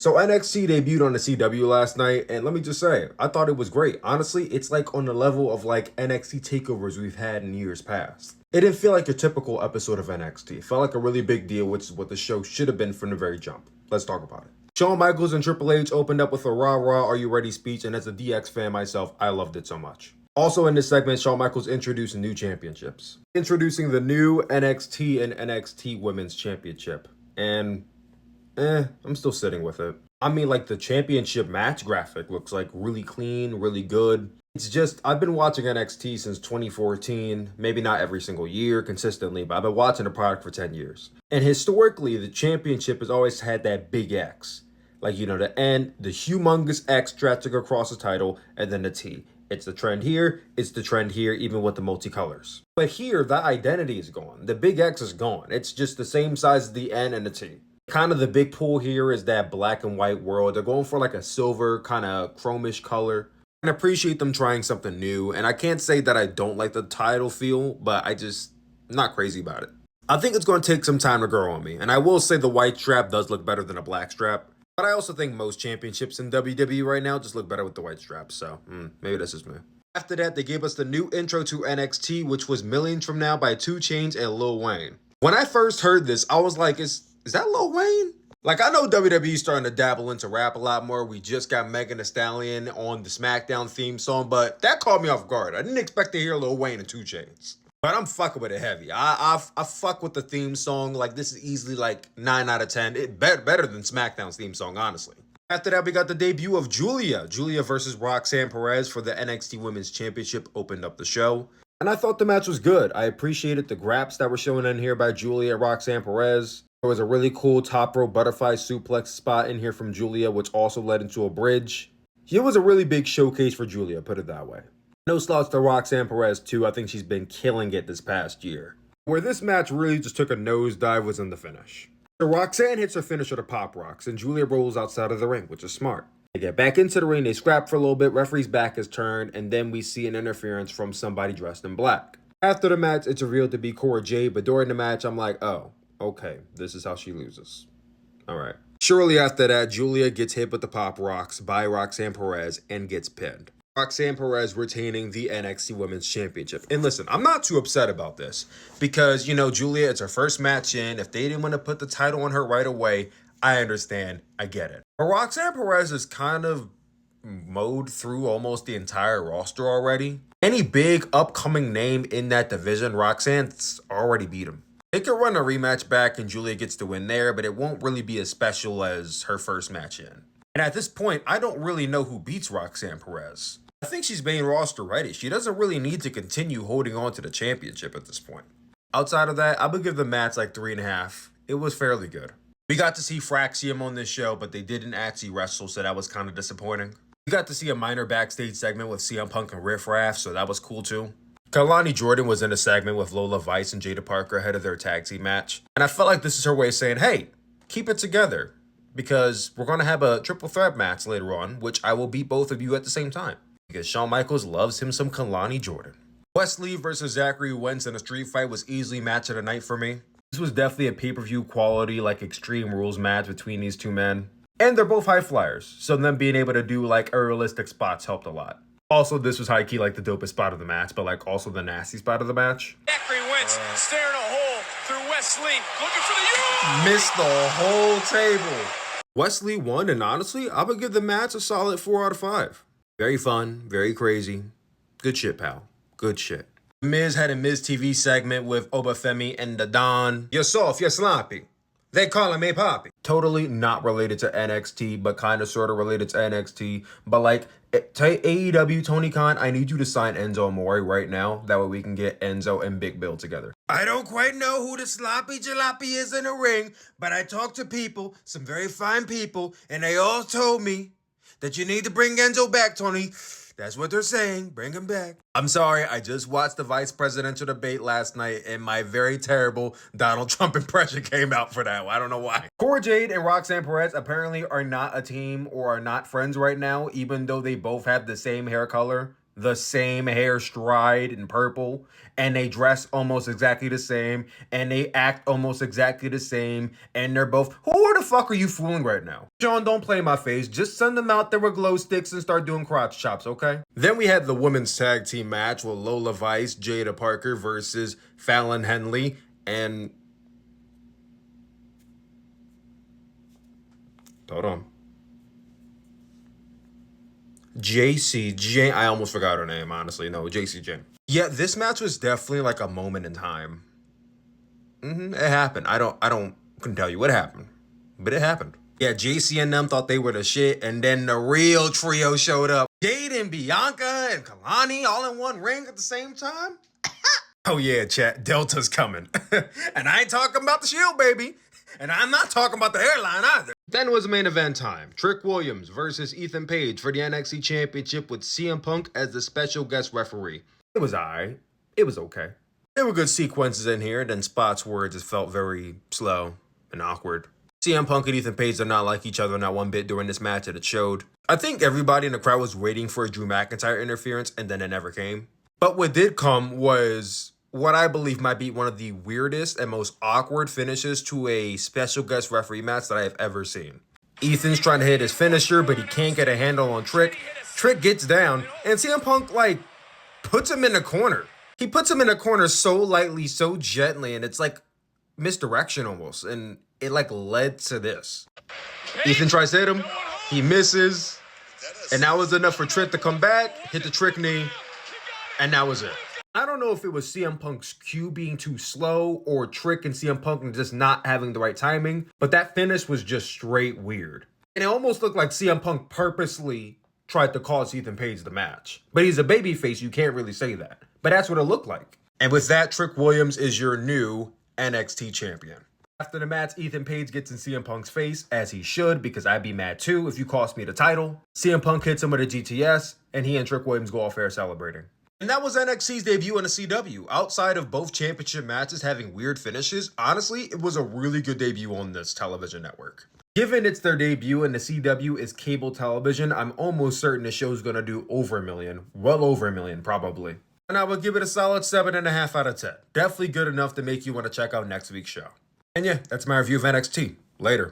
So NXT debuted on the CW last night, and let me just say, I thought it was great. Honestly, it's like on the level of like NXT takeovers we've had in years past. It didn't feel like a typical episode of NXT. It felt like a really big deal, which is what the show should have been from the very jump. Let's talk about it. Shawn Michaels and Triple H opened up with a rah rah, are you ready speech, and as a DX fan myself, I loved it so much. Also in this segment, Shawn Michaels introduced new championships. Introducing the new NXT and NXT Women's Championship. And I'm still sitting with it. I mean, like, the championship match graphic looks like really clean, really good. It's just, I've been watching NXT since 2014, maybe not every single year consistently, but I've been watching the product for 10 years. And historically, the championship has always had that big X. Like, you know, the N, the humongous X stretching across the title, and then the T. It's the trend here, it's the trend here, even with the multicolors. But here, that identity is gone. The big X is gone. It's just the same size as the N and the T. Kind of the big pull here is that black and white world. They're going for like a silver kind of chromish color. I appreciate them trying something new. And I can't say that I don't like the title feel, but I'm not crazy about it. I think it's going to take some time to grow on me. And I will say the white strap does look better than a black strap. But I also think most championships in WWE right now just look better with the white strap. So maybe this is me. After that, they gave us the new intro to NXT, which was Millions From Now by 2 Chainz and Lil Wayne. When I first heard this, I was like, is that Lil Wayne? Like, I know WWE's starting to dabble into rap a lot more. We just got Megan Thee Stallion on the SmackDown theme song, but that caught me off guard. I didn't expect to hear Lil Wayne and 2 Chainz. But I'm fucking with it heavy. I fuck with the theme song. Like, this is easily like 9 out of 10. It better than SmackDown's theme song, honestly. After that, we got the debut of Julia. Julia versus Roxanne Perez for the NXT Women's Championship opened up the show. And I thought the match was good. I appreciated the graps that were shown in here by Julia and Roxanne Perez. There was a really cool top rope butterfly suplex spot in here from Julia, which also led into a bridge. It was a really big showcase for Julia, put it that way. No slouch to Roxanne Perez too. I think she's been killing it this past year. Where this match really just took a nosedive was in the finish. So Roxanne hits her finish with a pop rocks, and Julia rolls outside of the ring, which is smart. They get back into the ring, they scrap for a little bit, referee's back is turned, and then we see an interference from somebody dressed in black. After the match, it's revealed to be Cora Jade, but during the match, I'm like, oh, okay, this is how she loses. Alright. Shortly after that, Julia gets hit with the pop rocks by Roxanne Perez and gets pinned. Roxanne Perez retaining the NXT Women's Championship. And listen, I'm not too upset about this because, you know, Julia, it's her first match in. If they didn't want to put the title on her right away, I understand. I get it. But Roxanne Perez is kind of mowed through almost the entire roster already. Any big upcoming name in that division, Roxanne's already beat him. They could run a rematch back and Julia gets the win there, but it won't really be as special as her first match in. And at this point, I don't really know who beats Roxanne Perez. I think she's main roster ready. She doesn't really need to continue holding on to the championship at this point. Outside of that, I would give the match like 3.5. It was fairly good. We got to see Fraxium on this show, but they didn't actually wrestle, so that was kind of disappointing. We got to see a minor backstage segment with CM Punk and Riff Raff, so that was cool too. Kalani Jordan was in a segment with Lola Vice and Jada Parker ahead of their tag team match. And I felt like this is her way of saying, hey, keep it together. Because we're going to have a triple threat match later on, which I will beat both of you at the same time. Because Shawn Michaels loves him some Kalani Jordan. Wesley versus Zachary Wentz in a street fight was easily match of the night for me. This was definitely a pay-per-view quality, like Extreme Rules match between these two men. And they're both high flyers, so them being able to do like realistic spots helped a lot. Also, this was high-key like the dopest spot of the match, but like also the nasty spot of the match. Zachary Wentz staring a hole through Wesley, looking for the Missed the whole table. Wesley won, and honestly, I would give the match a solid 4 out of 5. Very fun, very crazy. Good shit, pal. Good shit. Miz had a Miz TV segment with Obafemi and the Don. You're soft, you're sloppy. They calling me Poppy. Totally not related to NXT, but kind of sort of related to NXT. But like, AEW, Tony Khan, I need you to sign Enzo Amore right now. That way we can get Enzo and Big Bill together. I don't quite know who the sloppy jalopy is in the ring, but I talked to people, some very fine people, and they all told me that you need to bring Enzo back, Tony. That's what they're saying. Bring him back. I'm sorry. I just watched the vice presidential debate last night and my very terrible Donald Trump impression came out for that. I don't know why. Cora Jade and Roxanne Perez apparently are not a team or are not friends right now, even though they both have the same hair color. the same hair stride in purple, and they dress almost exactly the same, and they act almost exactly the same, and they're both, who the fuck are you fooling right now? Sean, don't play my face, just send them out there with glow sticks and start doing crotch chops, okay? Then we had the women's tag team match with Lola Vice, Jada Parker versus Fallon Henley, and... hold on. JCJ. I almost forgot her name, honestly. No, JCJ. Yeah, this match was definitely like a moment in time. It happened. Couldn't tell you what happened, but it happened. Yeah, JC and them thought they were the shit, and then the real trio showed up. Jade and Bianca and Kalani all in one ring at the same time? Oh yeah, chat, Delta's coming. And I ain't talking about the Shield, baby. And I'm not talking about the airline either. Then was main event time. Trick Williams versus Ethan Page for the NXT Championship with CM Punk as the special guest referee. It was alright. It was okay. There were good sequences in here, and then spots where it just felt very slow and awkward. CM Punk and Ethan Page did not like each other not one bit during this match, and it showed. I think everybody in the crowd was waiting for a Drew McIntyre interference, and then it never came. But what did come was what I believe might be one of the weirdest and most awkward finishes to a special guest referee match that I have ever seen. Ethan's trying to hit his finisher, but he can't get a handle on Trick. Trick gets down, and CM Punk, puts him in the corner. He puts him in the corner so lightly, so gently, and it's like misdirection almost, and it led to this. Ethan tries to hit him, he misses, and that was enough for Trick to come back, hit the Trick knee, and that was it. I don't know if it was CM Punk's cue being too slow or Trick and CM Punk just not having the right timing, but that finish was just straight weird. And it almost looked like CM Punk purposely tried to cause Ethan Page the match. But he's a babyface, you can't really say that. But that's what it looked like. And with that, Trick Williams is your new NXT champion. After the match, Ethan Page gets in CM Punk's face, as he should, because I'd be mad too if you cost me the title. CM Punk hits him with a GTS, and he and Trick Williams go off air celebrating. And that was NXT's debut in the CW. Outside of both championship matches having weird finishes, honestly, it was a really good debut on this television network. Given it's their debut and the CW is cable television, I'm almost certain the show's gonna do over $1 million. Well over $1 million, probably. And I would give it a solid 7.5 out of 10. Definitely good enough to make you want to check out next week's show. And yeah, that's my review of NXT. Later.